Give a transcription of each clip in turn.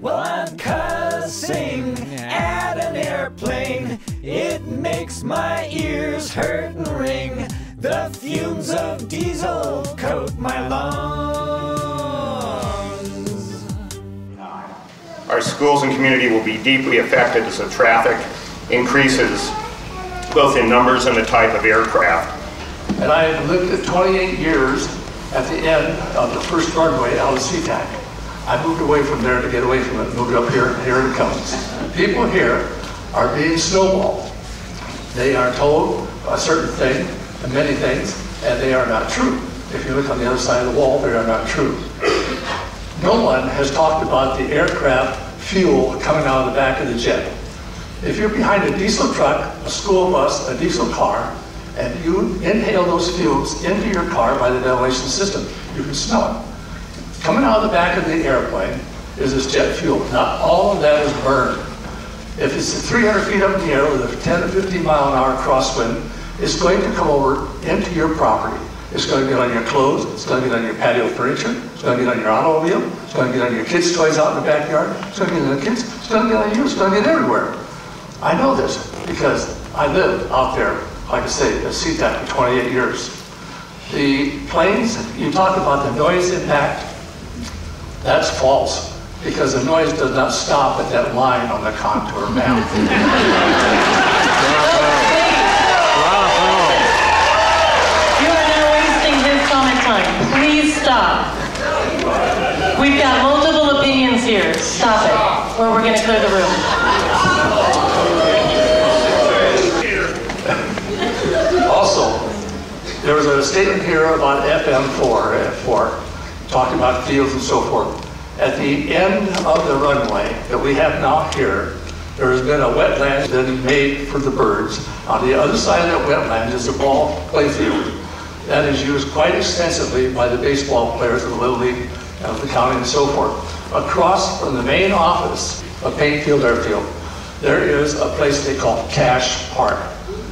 Well, I'm cussing at an airplane. It makes my ears hurt and ring. The fumes of diesel coat my lungs. Our schools and community will be deeply affected as the traffic increases, both in numbers and the type of aircraft. And I lived at 28 years at the end of the first runway out of SeaTac. I moved away from there to get away from it, moved up here, and here it comes. People here are being snowballed. They are told a certain thing, and many things, and they are not true. If you look on the other side of the wall, they are not true. No one has talked about the aircraft fuel coming out of the back of the jet. If you're behind a diesel truck, a school bus, a diesel car, and you inhale those fuels into your car by the ventilation system, you can smell it. Coming out of the back of the airplane is this jet fuel. Not all of that is burned. If it's 300 feet up in the air with a 10 to 15 mile an hour crosswind, it's going to come over into your property. It's going to get on your clothes, it's going to get on your patio furniture, it's going to get on your automobile, it's going to get on your kids' toys out in the backyard, it's going to get on the kids, it's going to get on you, it's going to get everywhere. I know this because I lived out there, like I say, at SeaTac for 28 years. The planes, you talk about the noise impact, that's false, because the noise does not stop at that line on the contour map. You are now wasting his comic time. Please stop. We've got multiple opinions here. Stop it, or we're going to clear the room. Also, there was a statement here about FM4, talking about fields and so forth. At the end of the runway that we have now here, there has been a wetland that is made for the birds. On the other side of that wetland is a ball play field that is used quite extensively by the baseball players of the Little League of the county and so forth. Across from the main office of Payne Field Airfield, there is a place they call Cash Park.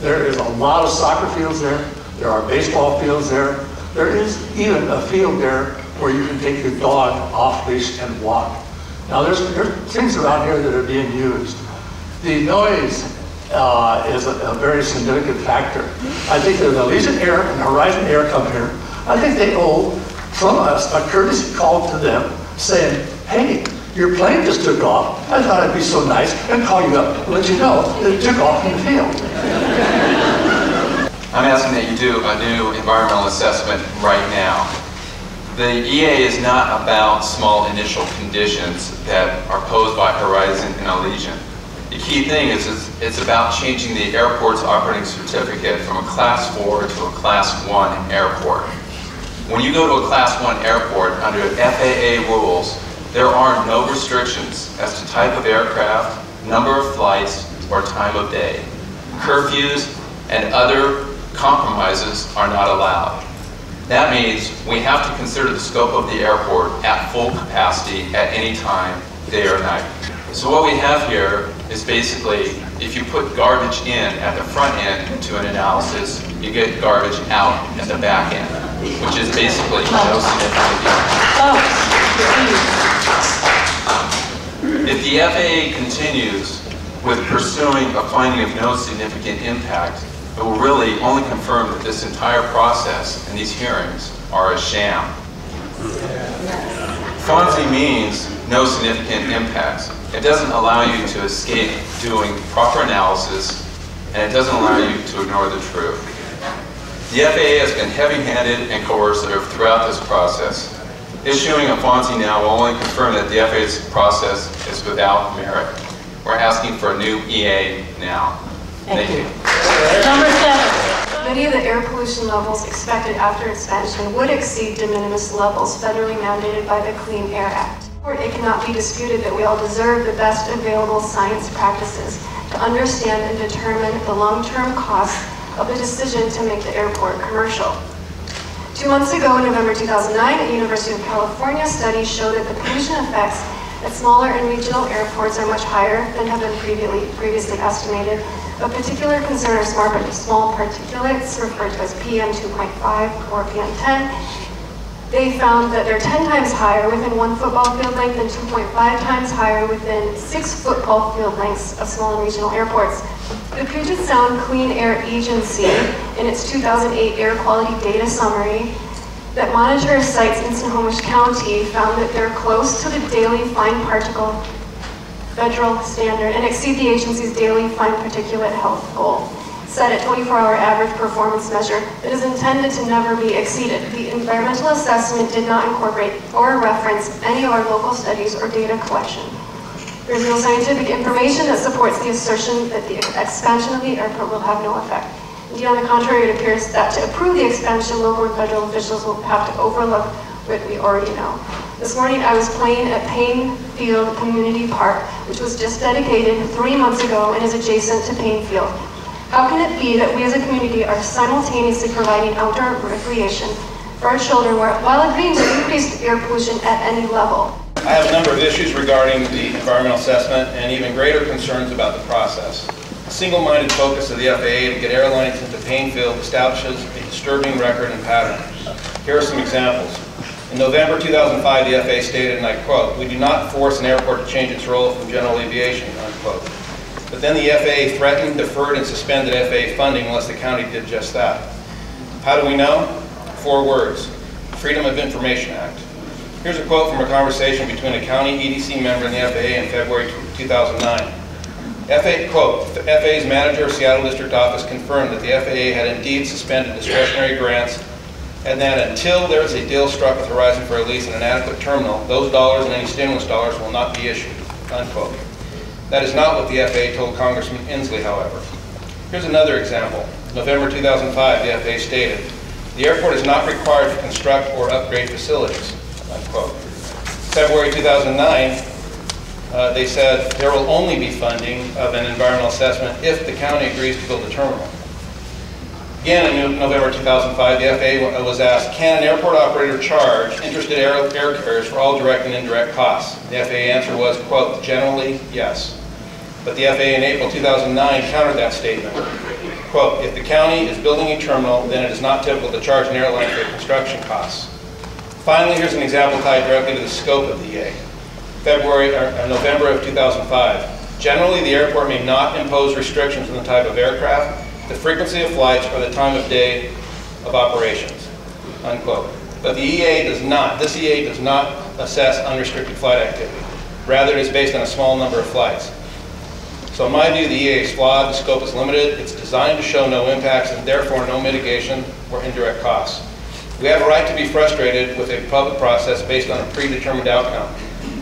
There is a lot of soccer fields there. There are baseball fields there. There is even a field there where you can take your dog off leash and walk. Now there's things around here that are being used. The noise is a very significant factor. I think there's Allegiant Air and Horizon Air come here. I think they owe from us a courtesy call to them saying, hey, your plane just took off. I thought it'd be so nice and call you up and let you know that it took off in the field. I'm asking that you do a new environmental assessment right now. The EA is not about small initial conditions that are posed by Horizon and Allegiant. The key thing is it's about changing the airport's operating certificate from a Class 4 to a Class 1 airport. When you go to a Class 1 airport under FAA rules, there are no restrictions as to type of aircraft, number of flights, or time of day. Curfews and other compromises are not allowed. That means we have to consider the scope of the airport at full capacity at any time, day or night. So what we have here is basically, if you put garbage in at the front end to an analysis, you get garbage out at the back end, which is basically no significant impact. If the FAA continues with pursuing a finding of no significant impact, it will really only confirm that this entire process and these hearings are a sham. FONSI means no significant impacts. It doesn't allow you to escape doing proper analysis, and it doesn't allow you to ignore the truth. The FAA has been heavy-handed and coercive throughout this process. Issuing a FONSI now will only confirm that the FAA's process is without merit. We're asking for a new EA now. Thank you. Number 7. Many of the air pollution levels expected after expansion would exceed de minimis levels federally mandated by the Clean Air Act. It cannot be disputed that we all deserve the best available science practices to understand and determine the long-term costs of the decision to make the airport commercial. 2 months ago, in November 2009, a University of California study showed that the pollution effects at smaller and regional airports are much higher than have been previously estimated. Of particular concern are small particulates, referred to as PM2.5 or PM10, They found that they're 10 times higher within 1 football field length and 2.5 times higher within 6 football field lengths of small and regional airports. The Puget Sound Clean Air Agency, in its 2008 Air Quality Data Summary that monitors sites in Snohomish County, found that they're close to the daily fine particle federal standard and exceed the agency's daily fine particulate health goal, set at 24-hour average performance measure that is intended to never be exceeded. The environmental assessment did not incorporate or reference any of our local studies or data collection. There is no scientific information that supports the assertion that the expansion of the airport will have no effect. Indeed, on the contrary, it appears that to approve the expansion, local and federal officials will have to overlook what we already know. This morning I was playing at Payne Field Community Park, which was just dedicated 3 months ago and is adjacent to Payne Field. How can it be that we as a community are simultaneously providing outdoor recreation for our children while agreeing to increase air pollution at any level? I have a number of issues regarding the environmental assessment and even greater concerns about the process. A single-minded focus of the FAA to get airlines into Payne Field establishes a disturbing record and pattern. Here are some examples. In November 2005, the FAA stated, and I quote, "We do not force an airport to change its role from general aviation," unquote. But then the FAA threatened, deferred, and suspended FAA funding unless the county did just that. How do we know? 4 words: Freedom of Information Act. Here's a quote from a conversation between a county EDC member and the FAA in February 2009. Quote, "The FAA's manager of Seattle District Office confirmed that the FAA had indeed suspended discretionary grants and that until there is a deal struck with Horizon for a lease and an adequate terminal, those dollars and any stimulus dollars will not be issued," unquote. That is not what the FAA told Congressman Inslee, however. Here's another example. November 2005, the FAA stated, "The airport is not required to construct or upgrade facilities," unquote. February 2009, they said there will only be funding of an environmental assessment if the county agrees to build a terminal. Again, in November 2005, the FAA was asked, "Can an airport operator charge interested air carriers for all direct and indirect costs?" The FAA answer was, quote, "Generally, yes." But the FAA in April 2009 countered that statement. Quote, "If the county is building a terminal, then it is not typical to charge an airline for construction costs." Finally, here's an example tied directly to the scope of the EA. November of 2005. "Generally, the airport may not impose restrictions on the type of aircraft, the frequency of flights, or the time of day of operations," unquote. But the EA does not, this EA does not assess unrestricted flight activity. Rather, it is based on a small number of flights. So in my view, the EA is flawed, the scope is limited, it's designed to show no impacts and therefore no mitigation or indirect costs. We have a right to be frustrated with a public process based on a predetermined outcome.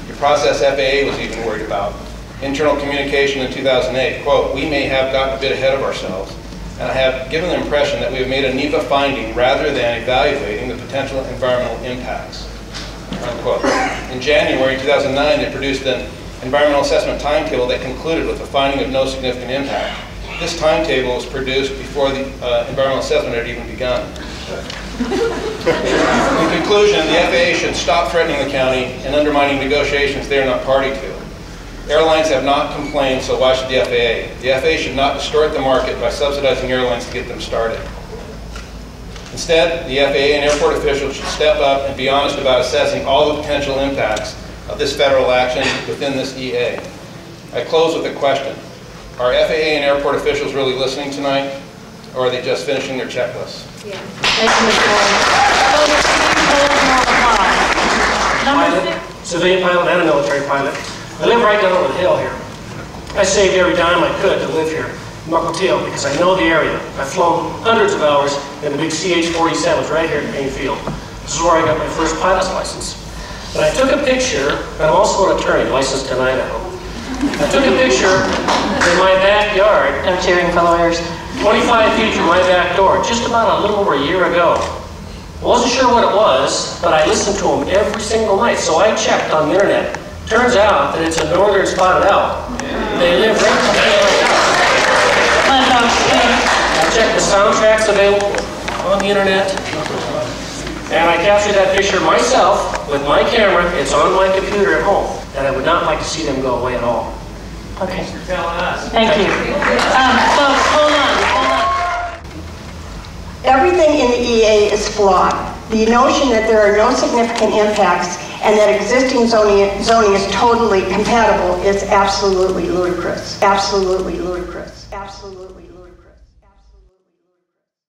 The process FAA was even worried about. Internal communication in 2008, quote, "We may have gotten a bit ahead of ourselves, and I have given the impression that we have made a NEPA finding rather than evaluating the potential environmental impacts," unquote. In January 2009, they produced an environmental assessment timetable that concluded with the finding of no significant impact. This timetable was produced before the environmental assessment had even begun. In conclusion, the FAA should stop threatening the county and undermining negotiations they are not party to. Airlines have not complained, so why should the FAA? The FAA should not distort the market by subsidizing airlines to get them started. Instead, the FAA and airport officials should step up and be honest about assessing all the potential impacts of this federal action within this EA. I close with a question. Are FAA and airport officials really listening tonight, or are they just finishing their checklists? Yeah. Thank you, Mr. Number 6. Civilian pilot and a military pilot. I live right down over the hill here. I saved every dime I could to live here in Mukilteo because I know the area. I've flown hundreds of hours in the big CH-47s right here at Payne Field. This is where I got my first pilot's license. But I took a picture, and I'm also an attorney licensed in Idaho. I took a picture in my backyard. I'm cheering for lawyers. 25 feet from my back door, just about a little over a year ago. I wasn't sure what it was, but I listened to them every single night, so I checked on the internet. Turns out that it's a northern spotted owl. They live right I checked the soundtracks available on the internet, and I captured that picture myself with my camera. It's on my computer at home, and I would not like to see them go away at all. Okay. Thank you. Folks, hold on. Everything in the EA is flawed. The notion that there are no significant impacts and that existing zoning is totally compatible is absolutely ludicrous. Absolutely ludicrous. Absolutely ludicrous.